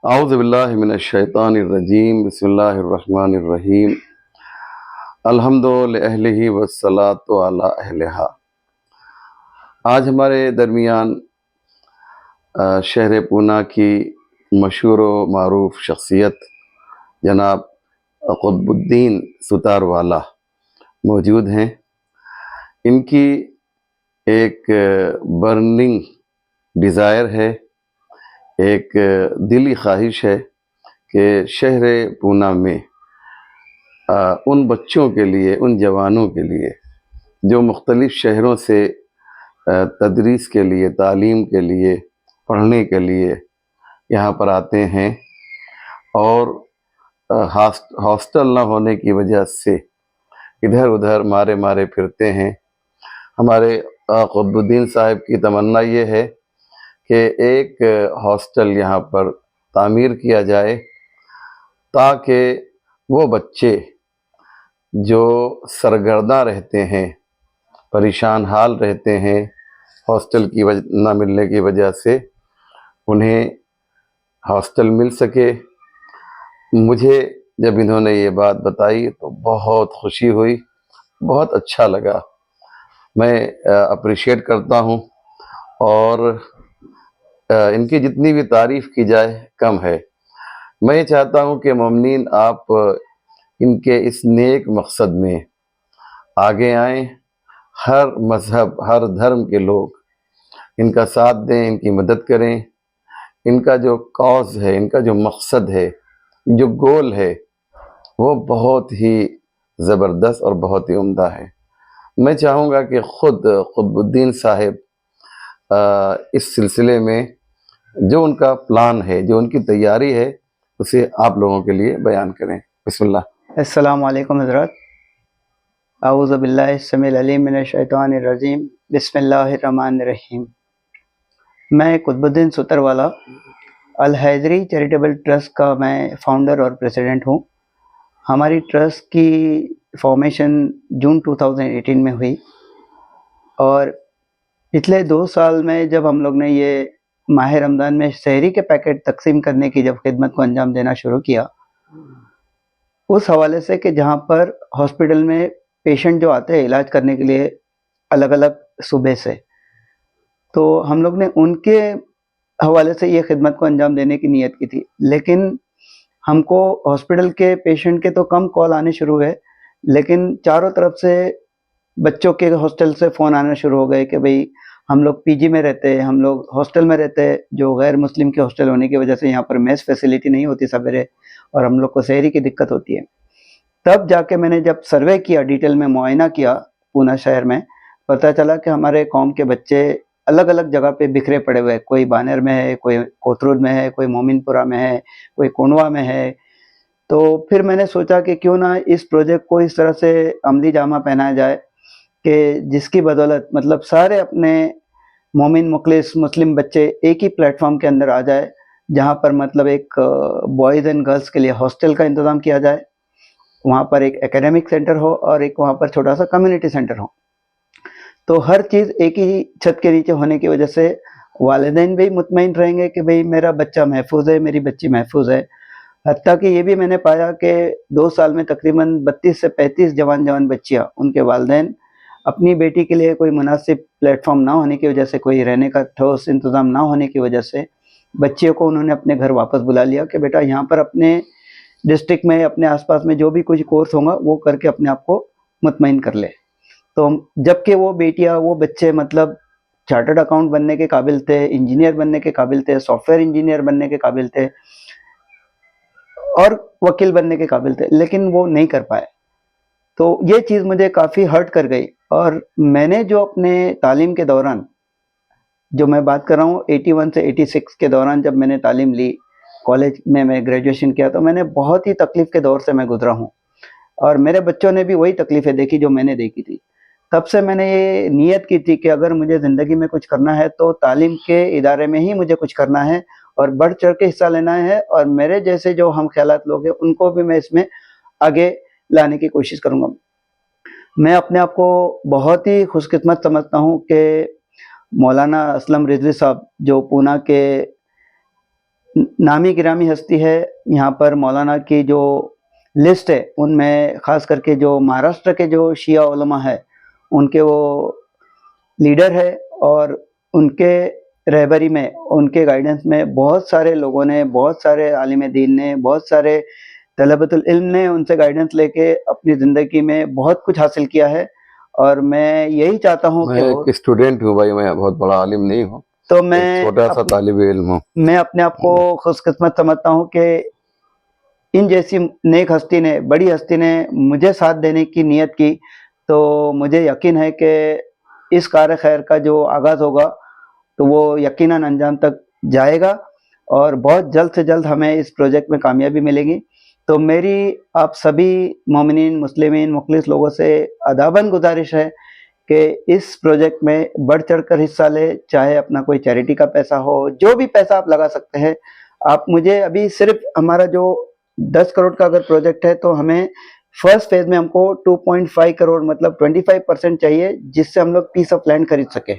औज़ुबिल्लाहिमिनश्शैतानिर्रजीम बिस्मिल्लाहिर्रहमानिर्रहीम अल्हम्दु लिअहलिही वस्सलातु अला अहलिहा। आज हमारे दरमियान शहर पूना की मशहूर व मारूफ शख्सियत जनाब क़ुतबुद्दीन सुतारवाला मौजूद हैं। इनकी एक बर्निंग डिज़ायर है, एक दिली ख्वाहिश है कि शहर पूना में उन बच्चों के लिए, उन जवानों के लिए जो मुख्तलिफ़ शहरों से तदरीस के लिए, तालीम के लिए, पढ़ने के लिए यहाँ पर आते हैं और हॉस्टल न होने की वजह से इधर उधर मारे मारे फिरते हैं। हमारे क़ुतबुद्दीन साहब की तमन्ना ये है कि एक हॉस्टल यहाँ पर तामीर किया जाए ताकि वो बच्चे जो सरगर्दा रहते हैं, परेशान हाल रहते हैं हॉस्टल की न मिलने की वजह से, उन्हें हॉस्टल मिल सके। मुझे जब इन्होंने ये बात बताई तो बहुत खुशी हुई, बहुत अच्छा लगा। मैं अप्रिशिएट करता हूँ और इनकी जितनी भी तारीफ़ की जाए कम है। मैं ये चाहता हूँ कि मोमिनीन आप इनके इस नेक मकसद में आगे आएँ। हर मज़हब, हर धर्म के लोग इनका साथ दें, इनकी मदद करें। इनका जो कॉज़ है, इनका जो मकसद है, जो गोल है, वो बहुत ही ज़बरदस्त और बहुत ही उम्दा है। मैं चाहूँगा कि ख़ुद क़ुतबुद्दीन साहिब इस सिलसिले में जो उनका प्लान है, जो उनकी तैयारी है, उसे आप लोगों के लिए बयान करें। बिस्मिल्लाह। अस्सलामु अलैकुम हज़रात। आऊज़ु बिल्लाहि समील अलीम मिनश शैतानिर रजीम। बिस्मिल्लाहिर्रहमानिर्रहीम। मैं क़ुतबुद्दीन सुतरवाला अल हैदरी चैरिटेबल ट्रस्ट का मैं फाउंडर और प्रेसिडेंट हूँ। हमारी ट्रस्ट की फॉर्मेशन जून 2018 में हुई और पिछले 2 साल में जब हम लोग ने ये माह रमज़ान में सहरी के पैकेट तकसीम करने की जब खिदमत को अंजाम देना शुरू किया, उस हवाले से कि जहाँ पर हॉस्पिटल में पेशेंट जो आते हैं इलाज करने के लिए अलग अलग सूबे से, तो हम लोग ने उनके हवाले से ये खिदमत को अंजाम देने की नीयत की थी। लेकिन हमको हॉस्पिटल के पेशेंट के तो कम कॉल आने शुरू हुए, लेकिन चारों तरफ से बच्चों के हॉस्टल से फ़ोन आना शुरू हो गए कि भाई हम लोग पीजी में रहते हैं, हम लोग हॉस्टल में रहते हैं, जो गैर मुस्लिम के हॉस्टल होने की वजह से यहाँ पर मेस फैसिलिटी नहीं होती सवेरे और हम लोग को सहरी की दिक्कत होती है। तब जाके मैंने जब सर्वे किया, डिटेल में मुआयना किया पूना शहर में, पता चला कि हमारे कौम के बच्चे अलग अलग जगह पे बिखरे पड़े हुए हैं। कोई बानेर में है, कोई कोतरूद में है, कोई मोमिनपुरा में है, कोई कोंडवा में है। तो फिर मैंने सोचा कि क्यों ना इस प्रोजेक्ट को इस तरह से अमली जामा पहनाया जाए कि जिसकी बदौलत मतलब सारे अपने मोमिन मुखलिस मुस्लिम बच्चे एक ही प्लेटफॉर्म के अंदर आ जाए, जहाँ पर मतलब एक बॉयज़ एंड गर्ल्स के लिए हॉस्टल का इंतज़ाम किया जाए, वहाँ पर एक एकेडमिक सेंटर हो और एक वहाँ पर छोटा सा कम्युनिटी सेंटर हो। तो हर चीज़ एक ही छत के नीचे होने की वजह से वालिदैन भी मुतमईन रहेंगे कि भाई मेरा बच्चा महफूज है, मेरी बच्ची महफूज है। हत्ता कि ये भी मैंने पाया कि 2 साल में तकरीबन 32 से 35 जवान बच्चियाँ, उनके वालिदैन अपनी बेटी के लिए कोई मुनासिब प्लेटफॉर्म ना होने की वजह से, कोई रहने का ठोस इंतज़ाम ना होने की वजह से, बच्चियों को उन्होंने अपने घर वापस बुला लिया कि बेटा यहाँ पर अपने डिस्ट्रिक्ट में, अपने आसपास में जो भी कुछ कोर्स होगा वो करके अपने आप को मुतमईन कर ले। तो जबकि वो बेटियां, वो बच्चे मतलब चार्टर्ड अकाउंट बनने के काबिल थे, इंजीनियर बनने के काबिल थे, सॉफ्टवेयर इंजीनियर बनने के काबिल थे और वकील बनने के काबिल थे, लेकिन वो नहीं कर पाए। तो ये चीज़ मुझे काफ़ी हर्ट कर गई और मैंने जो अपने तालीम के दौरान, जो मैं बात कर रहा हूँ 81 से 86 के दौरान जब मैंने तालीम ली, कॉलेज में मैं ग्रेजुएशन किया, तो मैंने बहुत ही तकलीफ़ के दौर से मैं गुजरा हूँ और मेरे बच्चों ने भी वही तकलीफ़ें देखी जो मैंने देखी थी। तब से मैंने ये नियत की थी कि अगर मुझे ज़िंदगी में कुछ करना है तो तालीम के इदारे में ही मुझे कुछ करना है और बढ़ चढ़ के हिस्सा लेना है और मेरे जैसे जो हम ख़यालात लोग हैं उनको भी मैं इसमें आगे लाने की कोशिश करूँगा। मैं अपने आप को बहुत ही खुशकिस्मत समझता हूँ कि मौलाना असलम रिजवी साहब जो पूना के नामी गिरामी हस्ती है। यहाँ पर मौलाना की जो लिस्ट है उनमें ख़ास करके जो महाराष्ट्र के जो शिया उलमा है उनके वो लीडर है, और उनके रहबरी में, उनके गाइडेंस में बहुत सारे लोगों ने, बहुत सारे आलिम दीन ने, बहुत सारे तलबतुल इल्म ने उनसे गाइडेंस लेके अपनी ज़िंदगी में बहुत कुछ हासिल किया है। और मैं यही चाहता हूँ मैं एक स्टूडेंट हूँ भाई, मैं बहुत बड़ा आलिम नहीं हूँ, तो एक मैं छोटा सा तालिब इल्म हूँ। मैं अपने आप को खुशकिस्मत समझता हूँ कि इन जैसी नेक हस्ती ने, बड़ी हस्ती ने मुझे साथ देने की नियत की, तो मुझे यकीन है कि इस कार्य खैर का जो आगाज़ होगा तो वो यकीनन अंजाम तक जाएगा और बहुत जल्द से जल्द हमें इस प्रोजेक्ट में कामयाबी मिलेगी। तो मेरी आप सभी मोमिनीन, मुस्लिमीन, मुखलिस लोगों से अदाबन गुजारिश है कि इस प्रोजेक्ट में बढ़ चढ़कर हिस्सा ले, चाहे अपना कोई चैरिटी का पैसा हो, जो भी पैसा आप लगा सकते हैं। आप मुझे अभी सिर्फ हमारा जो 10 करोड़ का अगर प्रोजेक्ट है तो हमें फर्स्ट फेज में हमको 2.5 करोड़ मतलब 25% चाहिए, जिससे हम लोग पीस ऑफ लैंड खरीद सके,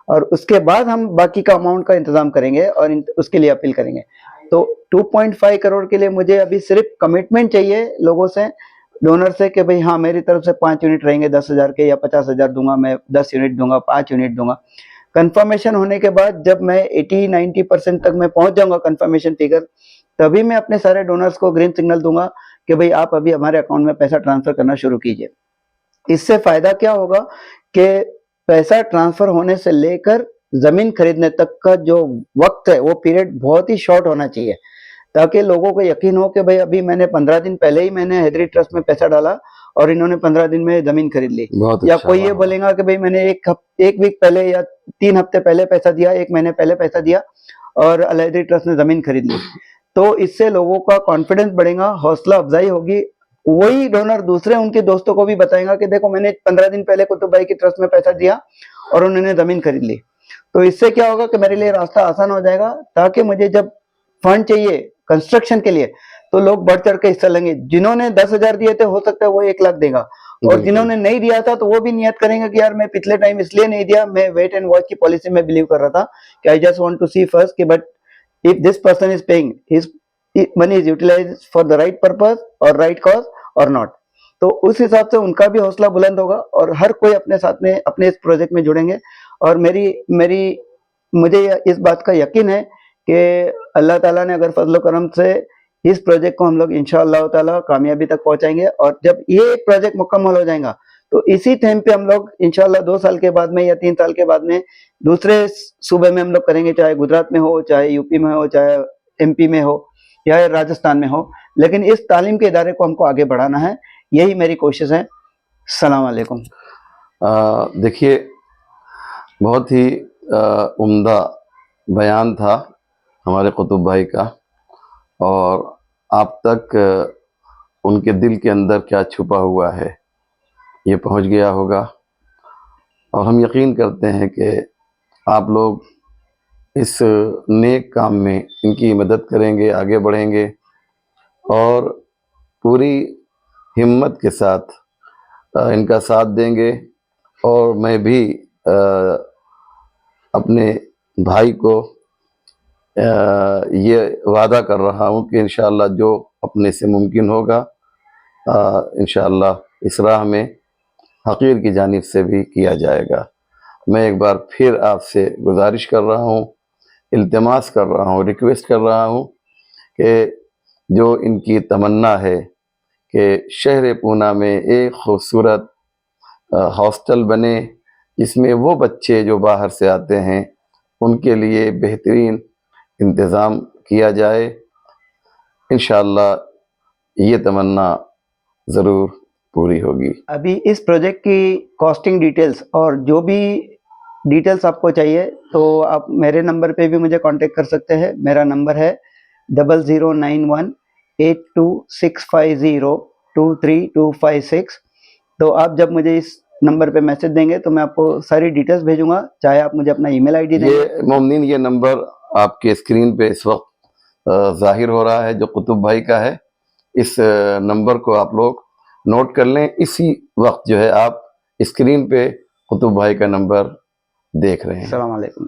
और उसके बाद हम बाकी का अमाउंट का इंतजाम करेंगे और उसके लिए अपील करेंगे। तो 2.5 करोड़ के लिए मुझे अभी सिर्फ कमिटमेंट चाहिए लोगों से, डोनर से, कि भाई हाँ मेरी तरफ से 5 यूनिट रहेंगे 10,000 के, या 50,000 दूंगा, मैं 10 यूनिट दूंगा, 5 यूनिट दूंगा। कंफर्मेशन होने के बाद जब मैं 80-90% तक मैं पहुंच जाऊंगा कंफर्मेशन फिगर, तभी मैं अपने सारे डोनर्स को ग्रीन सिग्नल दूंगा कि भाई आप अभी हमारे अकाउंट में पैसा ट्रांसफर करना शुरू कीजिए। इससे फायदा क्या होगा कि पैसा ट्रांसफर होने से लेकर जमीन खरीदने तक का जो वक्त है वो पीरियड बहुत ही शॉर्ट होना चाहिए, ताकि लोगों को यकीन हो कि भाई अभी मैंने 15 दिन पहले ही मैंने हैदरी ट्रस्ट में पैसा डाला और इन्होंने 15 दिन में जमीन खरीद ली। या अच्छा, कोई ये बोलेगा कि भाई मैंने एक वीक पहले या 3 हफ्ते पहले पैसा दिया, 1 महीने पहले पैसा दिया और अल हैदरी ट्रस्ट ने जमीन खरीद ली। तो इससे लोगों का कॉन्फिडेंस बढ़ेगा, हौसला अफजाई होगी। वही डोनर दूसरे उनके दोस्तों को भी बताएगा कि देखो मैंने 15 दिन पहले कुतुब भाई की ट्रस्ट में पैसा दिया और उन्होंने जमीन खरीद ली। तो इससे क्या होगा कि मेरे लिए रास्ता आसान हो जाएगा, ताकि मुझे जब फंड चाहिए कंस्ट्रक्शन के लिए तो लोग बढ़ चढ़ के हिस्सा लेंगे। जिन्होंने 10,000 दिए थे हो सकता है वो 1 लाख देगा, और जिन्होंने नहीं दिया था तो वो भी नियत करेंगे कि यार मैं पिछले टाइम इसलिए नहीं दिया, मैं वेट एंड वॉच की पॉलिसी में बिलीव कर रहा था कि I just want to see first कि but if this person is paying his money is utilised for the right purpose और राइट कॉज और नॉट। तो उस हिसाब से उनका भी हौसला बुलंद होगा और हर कोई अपने साथ में अपने इस प्रोजेक्ट में जुड़ेंगे। और मुझे इस बात का यकीन है कि अल्लाह ताला ने अगर फजल करम से इस प्रोजेक्ट को हम लोग इंशाअल्लाह ताला कामयाबी तक पहुंचाएंगे, और जब ये प्रोजेक्ट मुकम्मल हो जाएगा तो इसी थीम पे हम लोग इंशाअल्लाह 2 साल के बाद में या 3 साल के बाद में दूसरे सूबे में हम लोग करेंगे, चाहे गुजरात में हो, चाहे यूपी में हो, चाहे एमपी में हो या राजस्थान में हो, लेकिन इस तालीम के इदारे को हमको आगे बढ़ाना है, यही मेरी कोशिश है। अस्सलाम वालेकुम। देखिए, बहुत ही उम्दा बयान था हमारे कुतुब भाई का, और आप तक उनके दिल के अंदर क्या छुपा हुआ है ये पहुंच गया होगा। और हम यकीन करते हैं कि आप लोग इस नेक काम में इनकी मदद करेंगे, आगे बढ़ेंगे और पूरी हिम्मत के साथ इनका साथ देंगे। और मैं भी अपने भाई को ये वादा कर रहा हूँ कि इंशाअल्लाह जो अपने से मुमकिन होगा इंशाअल्लाह इस राह में हकीर की जानिब से भी किया जाएगा। मैं एक बार फिर आपसे गुजारिश कर रहा हूँ, इल्तिमास कर रहा हूँ, रिक्वेस्ट कर रहा हूँ कि जो इनकी तमन्ना है कि शहर पूना में एक खूबसूरत हॉस्टल बने, जिसमें वो बच्चे जो बाहर से आते हैं उनके लिए बेहतरीन इंतज़ाम किया जाए। इंशाअल्लाह ये तमन्ना ज़रूर पूरी होगी। अभी इस प्रोजेक्ट की कॉस्टिंग डिटेल्स और जो भी डिटेल्स आपको चाहिए तो आप मेरे नंबर पे भी मुझे कांटेक्ट कर सकते हैं। मेरा नंबर है 00918265023256। तो आप जब मुझे इस नंबर पे मैसेज देंगे तो मैं आपको सारी डिटेल्स भेजूंगा, चाहे आप मुझे अपना ईमेल आईडी देंगे। ये मोमिनीन, ये नंबर आपके स्क्रीन पे इस वक्त जाहिर हो रहा है जो कुतुब भाई का है। इस नंबर को आप लोग नोट कर लें। इसी वक्त जो है आप स्क्रीन पे कुतुब भाई का नंबर देख रहे हैं। अस्सलाम वालेकुम।